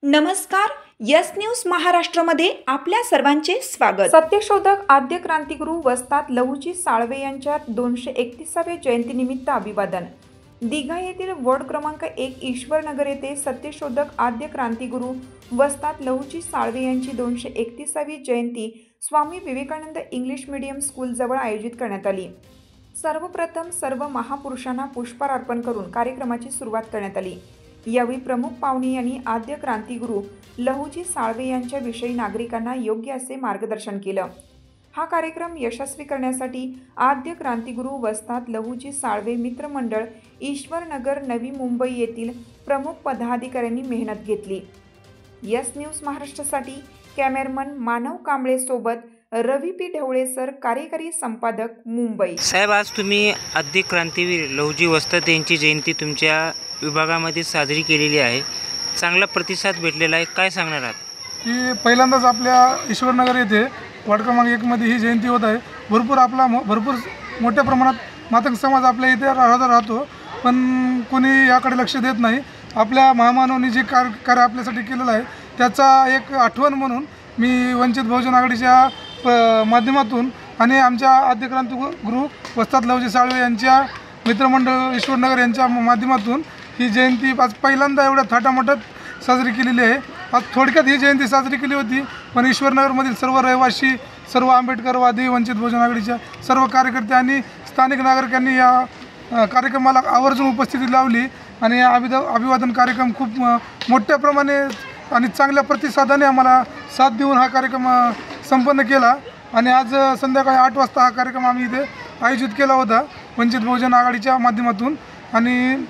नमस्कार. Yes news महाराष्ट्रामध्ये आपल्या सर्वांचे स्वागत. सत्यशोधक आद्य क्रांतिगुरू वस्ताद लहुजी साळवे यांच्या 231व्या जयंतीनिमित्त अभिवादन. दिघा येथील वॉर्ड क्रमांक 1 ईश्वरनगर येथे सत्यशोधक आद्य क्रांतिगुरू वस्ताद लहुजी साळवे यांची 231वी जयंती Swami Vivekananda English medium school जवळ आयोजित करण्यात आली. सर्वप्रथम सर्व महापुरुषांना पुष्पहार अर्पण करून कार्यक्रमाची सुरुवात करण्यात आली. यावेळी प्रमुख पाहुणे यांनी आद्य क्रांतिगुरू लहुजी साळवे यांच्याविषयी नागरिकांना योग्य असे मार्गदर्शन केलं. हा कार्यक्रम यशस्वी करण्यासाठी आद्य क्रांतिगुरू वस्ताद लहुजी साळवे मित्रमंडळ ईश्वरनगर नवी मुंबई येथील प्रमुख पदाधिकाऱ्यांनी मेहनत घेतली. यस न्यूज महाराष्ट्रासाठी कॅमेरामन मानव कांबळे सोबत रवी पी ढवळे सर, कार्यकारी संपादक, मुंबई. साहेब, आज तुम्ही आद्य क्रांतीवीर लहुजी वस्ताद यांची जयंती तुमच्या विभागामध्ये साजरी केलेली आहे. चांगला प्रतिसाद भेटलेला आहे, काय सांगणार आहात? की पहिल्यांदाच आपल्या ईश्वरनगर येथे वार्ड क्रमांक 1मध्ये ही जयंती होत आहे. भरपूर मोठ्या प्रमाणात मातंग समाज आपल्या इथे राहतो, पण कोणी याकडे लक्ष देत नाही. आपल्या महामानवांनी जे कार्य आपल्यासाठी केलेलं आहे त्याचा एक आठवण म्हणून मी वंचित बहुजन आघाडीच्या माध्यमातून आणि आमच्या आद्य क्रांतिगुरू वस्ताद लहुजी साळवे यांच्या मित्रमंडळ ईश्वरनगर यांच्या माध्यमातून ही जयंती आज पहिल्यांदा एवढ्या थाटामाटात साजरी केलेली आहे. आज थोडक्यात ही जयंती साजरी केली होती, पण ईश्वरनगरमधील सर्व रहिवासी, सर्व आंबेडकरवादी, वंचित बहुजन आघाडीच्या सर्व कार्यकर्ते आणि स्थानिक नागरिकांनी या कार्यक्रमाला आवर्जून उपस्थिती लावली आणि अभिवादन कार्यक्रम खूप मोठ्या प्रमाणे आणि चांगल्या प्रतिसादाने आम्हाला साथ देऊन हा कार्यक्रम संपन्न केला. आणि आज संध्याकाळी 8 वाजता हा कार्यक्रम आम्ही इथे आयोजित केला होता वंचित बहुजन आघाडीच्या माध्यमातून आणि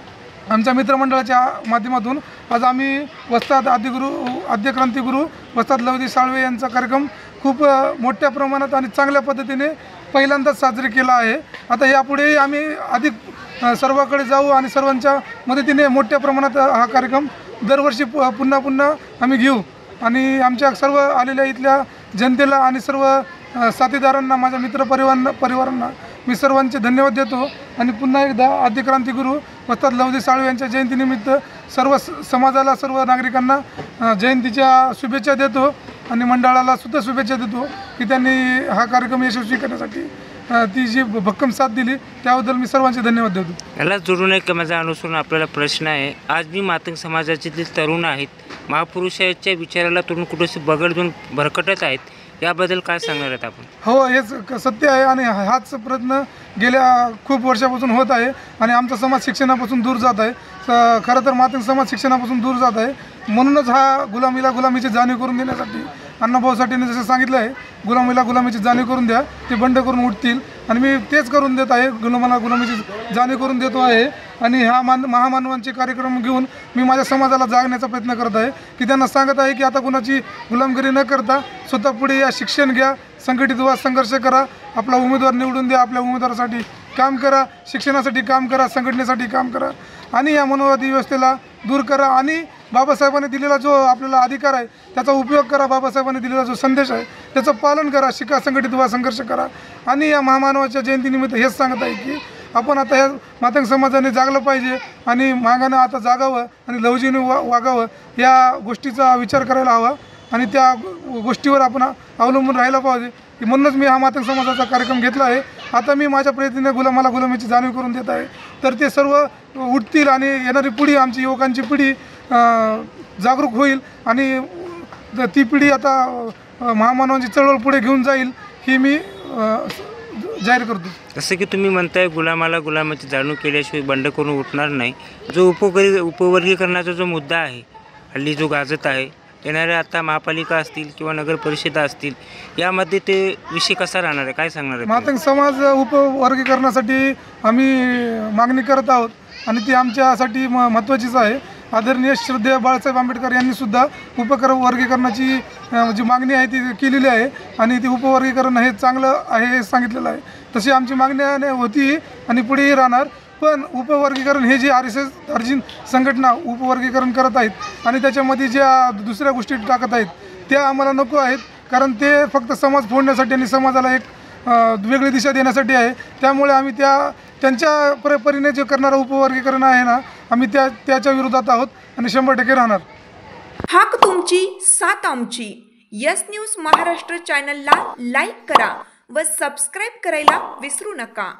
आमच्या मित्रमंडळाच्या माध्यमातून. आज आम्ही वस्ताद आद्य क्रांतिगुरू वस्ताद लहुजी साळवे यांचा कार्यक्रम खूप मोठ्या प्रमाणात आणि चांगल्या पद्धतीने पहिल्यांदाच साजरी केला आहे. आता यापुढेही आम्ही अधिक सर्वांकडे जाऊ आणि सर्वांच्या मदतीने मोठ्या प्रमाणात हा कार्यक्रम दरवर्षी पुन्हा आम्ही घेऊ. आणि आमच्या सर्व आलेल्या इथल्या जनतेला आणि सर्व साथीदारांना, माझ्या परिवारांना मी सर्वांचे धन्यवाद देतो. आणि पुन्हा एकदा आद्य क्रांतिगुरू वस्ताद लहुजी साळवे यांच्या जयंतीनिमित्त सर्व समाजाला, सर्व नागरिकांना जयंतीच्या शुभेच्छा देतो आणि मंडळाला सुद्धा शुभेच्छा देतो की त्यांनी हा कार्यक्रम यशस्वी करण्यासाठी ती जी भक्कम साथ दिली त्याबद्दल मी सर्वांचे धन्यवाद देतो. याला जोडून एक माझा अनुसरून आपल्याला प्रश्न आहे. आज मी मातंग समाजाचे तरुण आहेत, महापुरुषाच्या विचाराला तरुण कुठेसे बगडून भरकटत आहेत, याबद्दल काय सांगणार आहेत आपण? हो, हेच सत्य आहे आणि हाच प्रयत्न गेल्या खूप वर्षापासून होत आहे आणि आमचा समाज शिक्षणापासून दूर जात आहे. खरं तर मातंग समाज शिक्षणापासून दूर जात आहे. म्हणूनच हा गुलामीची जाणीव करून देण्यासाठी अण्णाभाऊ साठेंनी जसं सांगितलं आहे, गुलामीची जाणीव करून द्या, ते बंड करून उठतील. आणि मी तेच करून देत आहे, गुलामीची जाणीव करून देतो आहे. आणि ह्या महामानवांचे कार्यक्रम घेऊन मी माझ्या समाजाला जागण्याचा प्रयत्न करत आहे की त्यांना सांगत आहे की आता कुणाची गुलामगिरी न करता स्वतः पुढे या, शिक्षण घ्या, संघटित व्हा, संघर्ष करा, आपला उमेदवार निवडून द्या, आपल्या उमेदवारासाठी काम करा, शिक्षणासाठी काम करा, संघटनेसाठी काम करा आणि या मनोवादी व्यवस्थेला दूर करा. आणि बाबासाहेबांनी दिलेला जो आपल्याला अधिकार आहे त्याचा उपयोग करा, बाबासाहेबांनी दिलेला जो संदेश आहे त्याचं पालन करा, शिका, संघटित व्हा, संघर्ष करा. आणि या महामानवाच्या जयंतीनिमित्त हेच सांगत आहे की आपण आता ह्या मातंग समाजाने जागलं पाहिजे आणि मागानं आता जागावं आणि लहुजीने वागावं, या गोष्टीचा विचार करायला हवा आणि त्या गोष्टीवर आपण अवलंबून राहायला पाहिजे. म्हणूनच मी हा मातंग समाजाचा कार्यक्रम घेतला आहे. आता मी माझ्या प्रयत्नाने मला गुलामीची जाणीव करून देत आहे, तर ते सर्व उठतील आणि येणारी पिढी, आमची युवकांची पिढी जागरूक होईल आणि ती पिढी आता महामानवांची चळवळ पुढे घेऊन जाईल ही मी जाहीर करतो. जसं की तुम्ही म्हणताय गुलामाची जाणीव केल्याशिवाय बंड करून उठणार नाही. जो उपवर्गीकरणाचा जो मुद्दा आहे हल्ली जो गाजत आहे, येणाऱ्या आता महापालिका असतील किंवा नगर परिषदा असतील, यामध्ये ते विषय कसा राहणार आहे, काय सांगणार आहे? मातंग समाज उपवर्गीकरणासाठी आम्ही मागणी करत आहोत आणि ती आमच्यासाठी महत्त्वाचीच आहे. आदरणीय श्रद्धेय बाळासाहेब आंबेडकर यांनी सुद्धा उपवर्गीकरणाची जी मागणी आहे ती केलेली आहे आणि ती उपवर्गीकरण हे चांगलं आहे हे सांगितलेलं आहे. तशी आमची मागणी होती आणि पुढेही राहणार. पण उपवर्गीकरण हे जे RSS अर्जिन संघटना उपवर्गीकरण करत आहेत आणि त्याच्यामध्ये ज्या दुसऱ्या गोष्टी टाकत आहेत त्या आम्हाला नको आहेत, कारण ते फक्त समाज फोडण्यासाठी आणि समाजाला एक वेगळी दिशा देण्यासाठी आहे. त्यामुळे आम्ही त्यांच्या परीने जे करणारं उपवर्गीकरण आहे ना, आम्ही त्याच्या विरोधात आहोत आणि 100% राहणार. हाक तुमची साथ आमची. यस न्यूज महाराष्ट्र चॅनलला लाईक करा व सबस्क्राईब करायला विसरू नका.